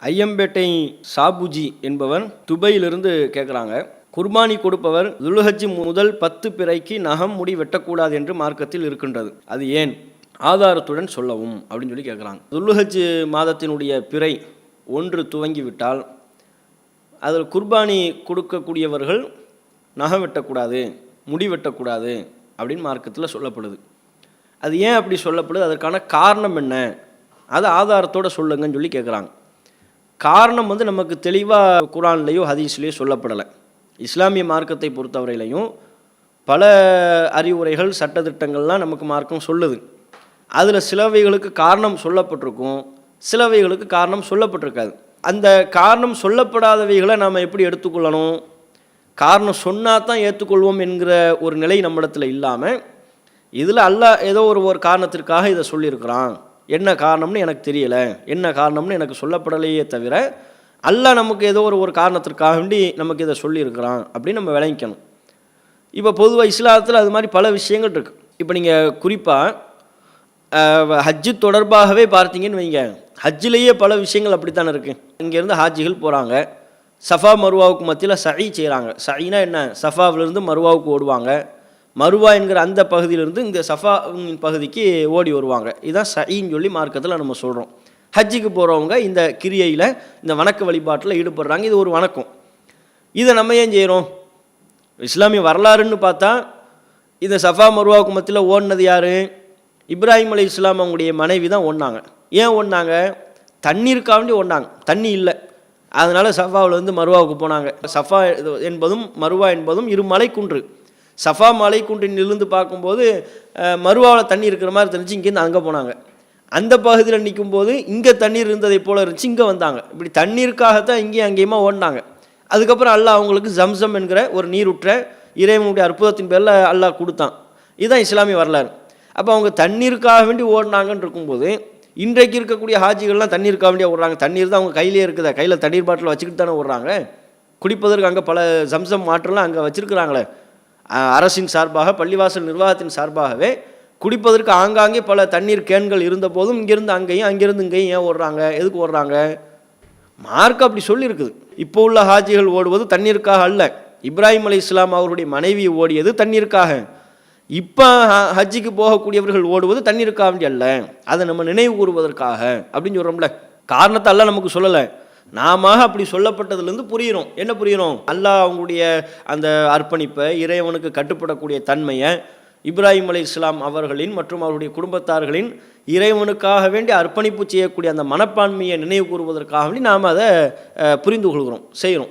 ஐயம்பேட்டை சாபுஜி என்பவர் துபையிலிருந்து கேட்குறாங்க. குர்பானி கொடுப்பவர் துல்ஹஜ் முதல் 10 பிறைக்கு நகம் முடி வெட்டக்கூடாது என்று மார்க்கத்தில் இருக்கின்றது, அது ஏன்? ஆதாரத்துடன் சொல்லவும் அப்படின்னு சொல்லி கேட்குறாங்க. துல்ஹஜ் மாதத்தினுடைய பிறை 1 துவங்கிவிட்டால் அதில் குர்பானி கொடுக்கக்கூடியவர்கள் நகம் வெட்டக்கூடாது, முடி வெட்டக்கூடாது அப்படின்னு மார்க்கத்தில் சொல்லப்படுது. அது ஏன் அப்படி சொல்லப்படுது? அதற்கான காரணம் என்ன? அதை ஆதாரத்தோடு சொல்லுங்கன்னு சொல்லி கேட்குறாங்க. காரணம் நமக்கு தெளிவாக குர்ஆன்லேயோ ஹதீஸ்லேயோ சொல்லப்படலை. இஸ்லாமிய மார்க்கத்தை பொறுத்தவரையிலையும் பல அறிவுரைகள் சட்டத்திட்டங்கள்லாம் நமக்கு மார்க்கம் சொல்லுது. அதில் சிலவைகளுக்கு காரணம் சொல்லப்பட்டிருக்கும், சிலவைகளுக்கு காரணம் சொல்லப்பட்டிருக்காது. அந்த காரணம் சொல்லப்படாதவைகளை நாம் எப்படி எடுத்துக்கொள்ளணும்? காரணம் சொன்னால் தான் ஏற்றுக்கொள்வோம் என்கிற ஒரு நிலை நம்மிடத்தில் இல்லாமல், இதில் அல்லாஹ் ஏதோ ஒரு காரணத்திற்காக இதை சொல்லியிருக்கிறான், என்ன காரணம்னு எனக்கு தெரியலை, என்ன காரணம்னு எனக்கு சொல்லப்படலையே தவிர அல்லாஹ் நமக்கு ஏதோ ஒரு காரணத்திற்காக வேண்டி நமக்கு இதை சொல்லியிருக்கிறான் அப்படின்னு நம்ம விளங்கிக்கணும். இப்போ பொதுவாக இஸ்லாத்தில் அது மாதிரி பல விஷயங்கள் இருக்குது. இப்போ நீங்கள் குறிப்பாக ஹஜ்ஜு தொடர்பாகவே பார்த்தீங்கன்னு வைங்க, ஹஜ்ஜிலேயே பல விஷயங்கள் அப்படித்தானே இருக்குது. இங்கேருந்து ஹாஜிகள் போகிறாங்க, சஃபா மருவாவுக்கு மத்தியில் சஇ செய்கிறாங்க. சஇனா என்ன? சஃபாவிலிருந்து மருவாவுக்கு ஓடுவாங்க, மருவா என்கிற அந்த பகுதியிலிருந்து இந்த சஃபா பகுதிக்கு ஓடி வருவாங்க. இதுதான் சஇன்னு சொல்லி மார்க்கத்தில் நம்ம சொல்கிறோம். ஹஜ்ஜுக்கு போகிறவங்க இந்த கிரியையில், இந்த வணக்க வழிபாட்டில் ஈடுபடுறாங்க. இது ஒரு வணக்கம். இதை நம்ம ஏன் செய்கிறோம்? இஸ்லாமிய வரலாறுன்னு பார்த்தா இந்த சஃபா மருவாவுக்கு மத்தியில் ஓடினது யார்? இப்ராஹிம் அலைஹிஸ்ஸலாம் அவங்களுடைய மனைவி தான் ஓடினாங்க. ஏன் ஓடினாங்க? தண்ணீருக்காண்டி ஓடினாங்க. தண்ணி இல்லை, அதனால் சஃபாவிலேருந்து மருவாவுக்கு போனாங்க. சஃபா என்பதும் மருவா என்பதும் இரு மலைக்குன்று. சஃபா மலைக்குன்றிலிருந்து பார்க்கும்போது மருவாவில் தண்ணி இருக்கிற மாதிரி தெரிஞ்சு இங்கேருந்து அங்கே போனாங்க. அந்த பகுதியில் நிற்கும்போது இங்கே தண்ணீர் இருந்ததை போல் இருந்துச்சு, இங்கே வந்தாங்க. இப்படி தண்ணீருக்காகத்தான் இங்கேயும் அங்கேயுமா ஓடினாங்க. அதுக்கப்புறம் அல்லாஹ் அவங்களுக்கு ஜம்சம் என்கிற ஒரு நீருற்ற இறைவனுடைய அற்புதத்தின் பேரில் அல்லாஹ் கொடுத்தான். இதுதான் இஸ்லாமிய வரலாறு. அப்போ அவங்க தண்ணீருக்காக வேண்டி ஓடினாங்கன்னு இருக்கும்போது, இன்றைக்கு இருக்கக்கூடிய ஹாஜிகள்லாம் தண்ணீருக்காக வேண்டிய ஓடுறாங்க. தண்ணீர் தான் அவங்க கையிலே இருக்குதா, கையில் தண்ணீர் பாட்டில் வச்சுக்கிட்டு தானே ஓடுறாங்க. குடிப்பதற்கு அங்கே பல ஜம்சம் மாற்றலாம் அங்கே வச்சுருக்குறாங்களே. அரசின் சார்பாக, பள்ளிவாசல் நிர்வாகத்தின் சார்பாகவே குடிப்பதற்கு ஆங்காங்கே பல தண்ணீர் கேன்கள் இருந்த போதும் இங்கேருந்து அங்கேயும் அங்கேருந்து இங்கேயும் ஏன் ஓடுறாங்க? எதுக்கு ஓடுறாங்க? மார்க்கம் அப்படி சொல்லியிருக்குது. இப்போ உள்ள ஹாஜிகள் ஓடுவது தண்ணீருக்காக அல்ல. இப்ராஹிம் அலைஹிஸ்ஸலாம் அவருடைய மனைவி ஓடியது தண்ணீருக்காக. இப்போ ஹஜ்ஜுக்கு போகக்கூடியவர்கள் ஓடுவது தண்ணீருக்காக வேண்டி அல்ல, அதை நம்ம நினைவு கூறுவதற்காக அப்படின்னு சொல்கிறோம்ல. காரணத்தை அல்லாஹ் நமக்கு சொல்லலை, நாம அப்படி சொல்லப்பட்டதுலேருந்து புரிகிறோம். என்ன புரிகிறோம்? அல்லாஹ் அவங்களுடைய அந்த அர்ப்பணிப்பை, இறைவனுக்கு கட்டுப்படக்கூடிய தன்மையை, இப்ராஹிம் அலைஹிஸ்ஸலாம் அவர்களின் மற்றும் அவருடைய குடும்பத்தார்களின் இறைவனுக்காக வேண்டி அர்ப்பணிப்பு செய்யக்கூடிய அந்த மனப்பான்மையை நினைவு கூறுவதற்காக வேண்டி நாம் அதை புரிந்து கொள்கிறோம், செய்கிறோம்.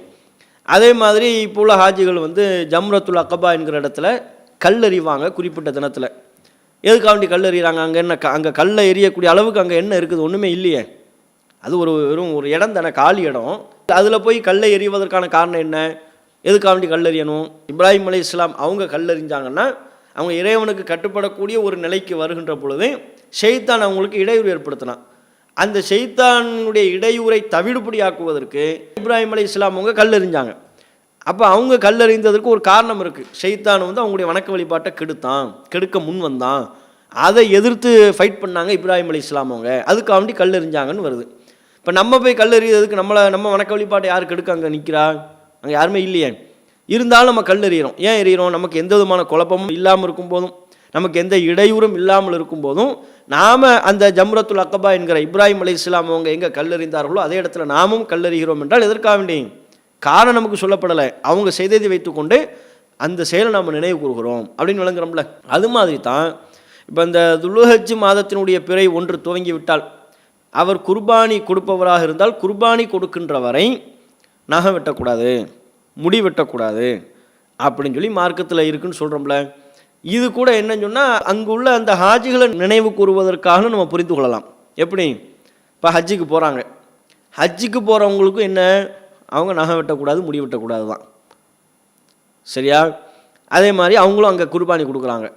அதே மாதிரி இப்போ உள்ள ஹாஜிகள் ஜம்ரத்துல் அக்கபா என்கிற இடத்துல கல் எறிவாங்க குறிப்பிட்ட தினத்தில். எதுக்காக வேண்டி கல் எறிகிறாங்க? அங்கே என்ன, அங்கே கல்லை எறியக்கூடிய அளவுக்கு அங்கே என்ன இருக்குது? ஒன்றுமே இல்லையே. அது வெறும் ஒரு இடம் தானே, காலி இடம். அதில் போய் கல்லை எறிவதற்கான காரணம் என்ன? எதுக்காக வேண்டி கல் எறியணும்? இப்ராஹிம் அலைஹிஸ்ஸலாம் அவங்க கல் எறிஞ்சாங்கன்னா அவங்க இறைவனுக்கு கட்டுப்படக்கூடிய ஒரு நிலைக்கு வருகின்ற பொழுது ஷைத்தான் அவங்களுக்கு இடையூறு ஏற்படுத்தினான். அந்த ஷைத்தானுடைய இடையூறை தவிடுபடியாக்குவதற்கு இப்ராஹிம் அலைஹிஸ்ஸலாம் அவங்க கல் எறிஞ்சாங்க. அப்போ அவங்க கல் எறிந்ததற்கு ஒரு காரணம் இருக்குது. ஷைத்தான் அவங்களுடைய வணக்க வழிபாட்டை கெடுக்க முன் வந்தான். அதை எதிர்த்து ஃபைட் பண்ணாங்க இப்ராஹிம் அலைஹிஸ்ஸலாம் அவங்க, அதுக்காக வேண்டி கல் எறிஞ்சாங்கன்னு வருது. இப்போ நம்ம போய் கல் எறியதுக்கு நம்ம வணக்க வழிபாட்டை யார் கெடுக்க அங்கே நிற்கிறா? அங்கே யாருமே இல்லையே. இருந்தாலும் நம்ம கல் எறிகிறோம். ஏன் எறிகிறோம்? நமக்கு எந்த விதமான குழப்பமும் இல்லாமல் இருக்கும் போதும், நமக்கு எந்த இடையூறும் இல்லாமல் இருக்கும் போதும் நாம் அந்த ஜம்ரத்துல் அக்கபா என்கிற இப்ராஹிம் அலைஹிஸ்ஸலாம் அவங்க எங்கே கல் எறிந்தார்களோ அதே இடத்துல நாமும் கல் எறிகிறோம் என்றால் எதற்காக வேண்டி? காரணம் நமக்கு சொல்லப்படலை, அவங்க செய்ததை வைத்துக்கொண்டு அந்த செயலை நாம் நினைவு கூறுகிறோம் அப்படின்னு விளங்குறோம்ல. அது மாதிரி தான் இப்போ இந்த துல்ஹஜ் மாதத்தினுடைய பிறை 1 துவங்கி விட்டால் அவர் குர்பானி கொடுப்பவராக இருந்தால் குர்பானி கொடுக்கின்ற வரை நகம் வெட்டக்கூடாது, முடி வெட்டக்கூடாது அப்படின்னு சொல்லி மார்க்கத்தில் இருக்குன்னு சொல்கிறோம்ல. இது கூட என்னன்னு சொன்னால் அங்கு உள்ள அந்த ஹாஜிகளை நினைவு கூறுவதற்காக நம்ம புரிந்து கொள்ளலாம். எப்படி? இப்போ ஹஜ்ஜுக்கு போகிறாங்க, ஹஜ்ஜுக்கு போகிறவங்களுக்கும் என்ன, அவங்க நகம் வெட்டக்கூடாது, முடி வெட்டக்கூடாது தான், சரியா? அதே மாதிரி அவங்களும் அங்கே குர்பானி கொடுக்குறாங்க.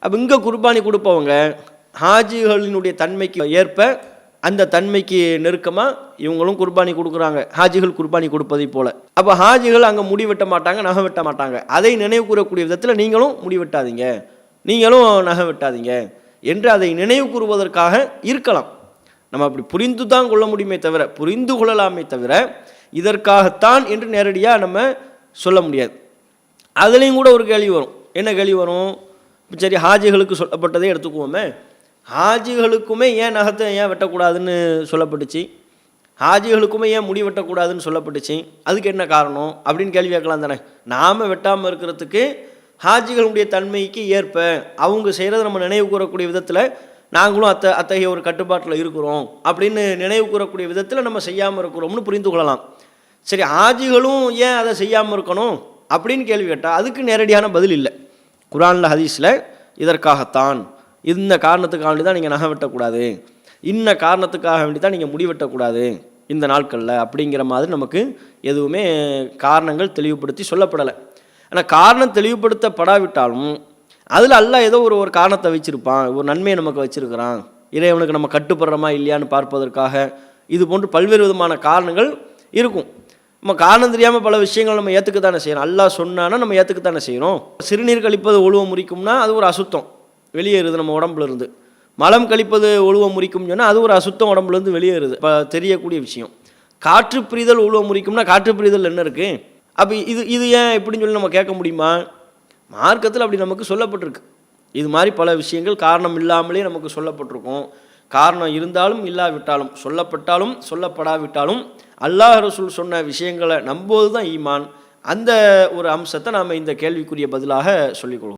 அப்போ இங்கே குர்பானி கொடுப்பவங்க ஹாஜிகளினுடைய தன்மைக்கு ஏற்ப, அந்த தன்மைக்கு நெருக்கமாக இவங்களும் குர்பானி கொடுக்குறாங்க, ஹாஜிகள் குர்பானி கொடுப்பதை போல். அப்போ ஹாஜிகள் அங்கே முடி வெட்ட மாட்டாங்க, நகம் வெட்ட மாட்டாங்க. அதை நினைவு கூறக்கூடிய விதத்தில் நீங்களும் முடி வெட்டாதீங்க, நீங்களும் நகம் வெட்டாதீங்க என்று அதை நினைவு கூறுவதற்காக இருக்கலாம். நம்ம அப்படி புரிந்து தான் கொள்ள முடியுமே தவிர, புரிந்து கொள்ளலாமே தவிர இதற்காகத்தான் என்று நேரடியாக நம்ம சொல்ல முடியாது. அதுலேயும் கூட ஒரு கேள்வி வரும். என்ன கேள்வி வரும்? சரி, ஹாஜிகளுக்கு சொல்லப்பட்டதே எடுத்துக்குவோமே, ஹாஜிகளுக்குமே ஏன் நகத்தை ஏன் வெட்டக்கூடாதுன்னு சொல்லப்பட்டுச்சு, ஹாஜிகளுக்குமே ஏன் முடி வெட்டக்கூடாதுன்னு சொல்லப்பட்டுச்சு, அதுக்கு என்ன காரணம் அப்படின்னு கேள்வி கேட்கலாம் தானே. நாம் வெட்டாமல் இருக்கிறதுக்கு ஹாஜிகளுடைய தன்மைக்கு ஏற்ப அவங்க செய்கிறத நம்ம நினைவு கூறக்கூடிய விதத்தில் நாங்களும் அத்தகைய ஒரு கட்டுப்பாட்டில் இருக்கிறோம் அப்படின்னு நினைவு கூறக்கூடிய விதத்தில் நம்ம செய்யாமல் இருக்கிறோம்னு புரிந்து கொள்ளலாம். சரி, ஹாஜிகளும் ஏன் அதை செய்யாமல் இருக்கணும் அப்படின்னு கேள்வி கேட்டால் அதுக்கு நேரடியான பதில் இல்லை. குர்ஆனில் ஹதீஸில் இதற்காகத்தான், இந்த காரணத்துக்காக வேண்டி தான் நீங்கள் நகை வெட்டக்கூடாது, இன்ன காரணத்துக்காக வேண்டி தான் நீங்கள் முடி வெட்டக்கூடாது இந்த நாட்களில் அப்படிங்கிற மாதிரி நமக்கு எதுவுமே காரணங்கள் தெளிவுபடுத்தி சொல்லப்படலை. ஆனால் காரணம் தெளிவுபடுத்தப்படாவிட்டாலும் அதில் அல்லாஹ் ஏதோ ஒரு காரணத்தை வச்சுருப்பான், ஒரு நன்மையை நமக்கு வச்சுருக்கிறான், இறைவனுக்கு நம்ம கட்டுப்படுறோமா இல்லையான்னு பார்ப்பதற்காக. இது போன்று பல்வேறு விதமான காரணங்கள் இருக்கும். நம்ம காரணம் தெரியாமல் பல விஷயங்கள் நம்ம ஏற்றுக்கத்தானே செய்யணும். அல்லாஹ் சொன்னான்னா நம்ம ஏற்றுக்கத்தானே செய்யணும். சிறுநீர் கழிப்பது ஒழுவ முறிக்கும்னா அது ஒரு அசுத்தம், வெளியேறுது நம்ம உடம்புல இருந்து. மலம் கழிப்பது ஒழுவ முறிக்கும் சொன்னால் அது ஒரு அசுத்தம், உடம்புலேருந்து வெளியேறுது, இப்போ தெரியக்கூடிய விஷயம். காற்று பிரிதல் ஒழுவ முறிக்கும்னா காற்று பிரிதல் என்ன இருக்குது? அப்போ இது ஏன் இப்படின்னு சொல்லி நம்ம கேட்க முடியுமா? மார்க்கத்தில் அப்படி நமக்கு சொல்லப்பட்டிருக்கு. இது மாதிரி பல விஷயங்கள் காரணம் இல்லாமலே நமக்கு சொல்லப்பட்டிருக்கும். காரணம் இருந்தாலும் இல்லாவிட்டாலும், சொல்லப்பட்டாலும் சொல்லப்படாவிட்டாலும் அல்லாஹ் ரசூல் சொன்ன விஷயங்களை நம்புவது தான் ஈமான். அந்த ஒரு அம்சத்தை நாம் இந்த கேள்விக்குரிய பதிலாக சொல்லிக்கொள்வோம்.